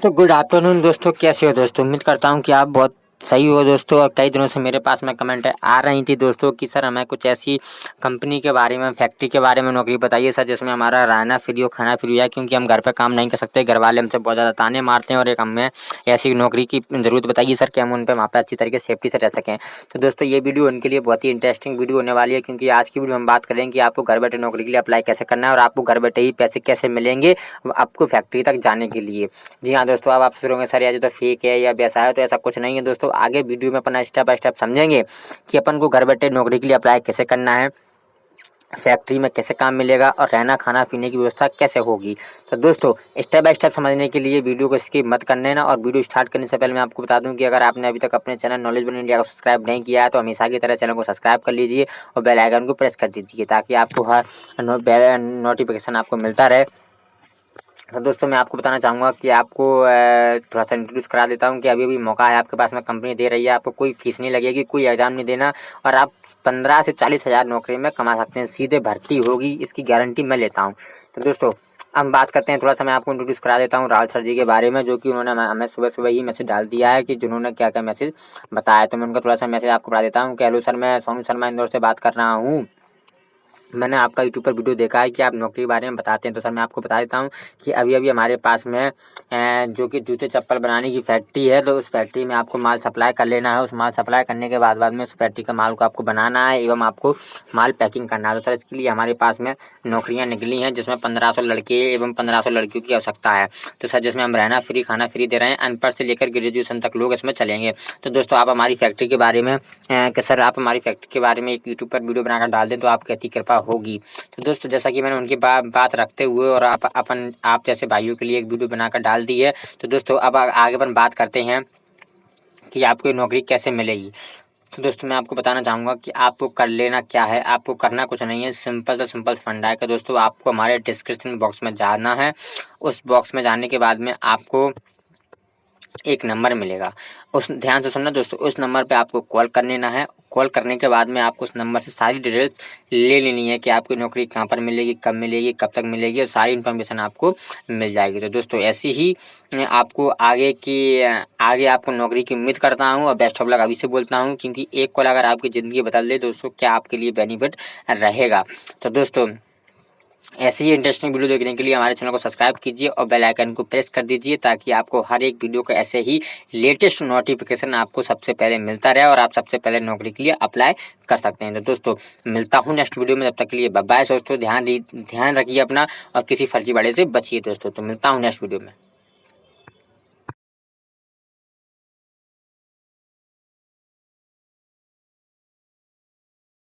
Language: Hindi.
तो गुड आफ्टरनून दोस्तों, कैसे हो दोस्तों। उम्मीद करता हूँ कि आप बहुत सही हो दोस्तों। और कई दिनों से मेरे पास में कमेंट आ रही थी दोस्तों कि सर हमें कुछ ऐसी कंपनी के बारे में, फैक्ट्री के बारे में नौकरी बताइए सर जिसमें हमारा रहना फ्री हो, खाना फ्री हो, क्योंकि हम घर पे काम नहीं कर सकते, घर वाले हमसे बहुत ज़्यादा ताने मारते हैं। और एक हमें ऐसी नौकरी की ज़रूरत बताइए सर कि हम उन पर वहाँ पर अच्छी तरीके से सेफ्टी से रह सकें। तो दोस्तों ये वीडियो उनके लिए बहुत ही इंटरेस्टिंग वीडियो होने वाली है, क्योंकि आज की वीडियो हम बात करेंगे कि आपको घर बैठे नौकरी के लिए अप्लाई कैसे करना है और आपको घर बैठे ही पैसे कैसे मिलेंगे आपको फैक्ट्री तक जाने के लिए। जी हाँ दोस्तों, अब आप सोच रहे होंगे सर ये तो फेक है या वैसा है, तो ऐसा कुछ नहीं है दोस्तों। आगे वीडियो में अपना स्टेप बाय स्टेप समझेंगे कि अपन को घर बैठे नौकरी के लिए अप्लाई कैसे करना है, फैक्ट्री में कैसे काम मिलेगा और रहना खाना पीने की व्यवस्था कैसे होगी। तो दोस्तों स्टेप बाय स्टेप समझने के लिए वीडियो को स्किप मत करने ना। और वीडियो स्टार्ट करने से पहले मैं आपको बता दूं कि अगर आपने अभी तक अपने चैनल नॉलेज बन इंडिया को सब्सक्राइब नहीं किया है तो हमेशा की तरह चैनल को सब्सक्राइब कर लीजिए और बेल आइकन को प्रेस कर दीजिए ताकि आपको हर नोटिफिकेशन आपको मिलता रहे। तो दोस्तों मैं आपको बताना चाहूँगा कि आपको थोड़ा सा इंट्रोड्यूस करा देता हूँ कि अभी मौका है आपके पास में, कंपनी दे रही है, आपको कोई फीस नहीं लगेगी, कोई एग्जाम नहीं देना और आप 15 से 40 हज़ार नौकरी में कमा सकते हैं। सीधे भर्ती होगी, इसकी गारंटी मैं लेता हूँ। तो दोस्तों अब बात करते हैं, थोड़ा सा मैं आपको इंट्रोड्यूस करा देता हूँ राहुल सर जी के बारे में, जो कि उन्होंने हमें सुबह सुबह ही मैसेज डाल दिया है कि जिन्होंने क्या क्या मैसेज बताया। तो मैं उनका थोड़ा सा मैसेज आपको बता देता हूँ कि हेलो सर, मैं सोनू शर्मा इंदौर से बात कर रहा हूँ। मैंने आपका यूट्यूब पर वीडियो देखा है कि आप नौकरी के बारे में बताते हैं। तो सर मैं आपको बता देता हूँ कि अभी हमारे पास में जो कि जूते चप्पल बनाने की फैक्ट्री है, तो उस फैक्ट्री में आपको माल सप्लाई कर लेना है। उस माल सप्लाई करने के बाद में उस फैक्ट्री का माल को आपको बनाना है एवं आपको माल पैकिंग करना है। तो सर इसके लिए हमारे पास में नौकरियाँ निकली हैं जिसमें 1500 लड़के एवं 1500 लड़कियों की आवश्यकता है। तो सर जिसमें हम रहना फ्री, खाना फ्री दे रहे हैं। अनपढ़ से लेकर ग्रेजुएशन तक लोग इसमें चलेंगे। तो दोस्तों आप हमारी फैक्ट्री के बारे में कि सर आप हमारी फैक्ट्री के बारे में एक यूट्यूब पर वीडियो बनाकर डाल दें तो आपकी अति कृपा होगी। तो दोस्तों जैसा कि मैंने उनकी बात रखते हुए और आप जैसे भाइयों के लिए एक वीडियो बनाकर डाल दी है। तो दोस्तों अब आगे अपन बात करते हैं कि आपको नौकरी कैसे मिलेगी। तो दोस्तों मैं आपको बताना चाहूँगा कि आपको कर लेना क्या है। आपको करना कुछ नहीं है, सिंपल फंडा है कि दोस्तों आपको हमारे डिस्क्रिप्शन बॉक्स में जाना है। उस बॉक्स में जाने के बाद में आपको एक नंबर मिलेगा, उस ध्यान से सुनना दोस्तों, उस नंबर पे आपको कॉल कर लेना है। कॉल करने के बाद में आपको उस नंबर से सारी डिटेल्स ले लेनी है कि आपकी नौकरी कहाँ पर मिलेगी, कब मिलेगी, कब तक मिलेगी, और सारी इन्फॉर्मेशन आपको मिल जाएगी। तो दोस्तों ऐसे ही आपको आगे आपको नौकरी की उम्मीद करता हूँ और बेस्ट ऑफ लक अभी से बोलता हूँ, क्योंकि एक कॉल अगर आपकी ज़िंदगी बदल दे दोस्तों, क्या आपके लिए बेनिफिट रहेगा। तो दोस्तों ऐसे ही इंटरेस्टिंग वीडियो देखने के लिए हमारे चैनल को सब्सक्राइब कीजिए और बेल आइकन को प्रेस कर दीजिए ताकि आपको हर एक वीडियो का ऐसे ही लेटेस्ट नोटिफिकेशन आपको सबसे पहले मिलता रहे और आप सबसे पहले नौकरी के लिए अप्लाई कर सकते हैं। तो दोस्तों मिलता हूँ नेक्स्ट वीडियो में, तब तक के लिए बाय बाय दोस्तों। ध्यान रखिए अपना और किसी फर्जीवाड़े से बचिए दोस्तों। तो मिलता हूँ नेक्स्ट वीडियो में।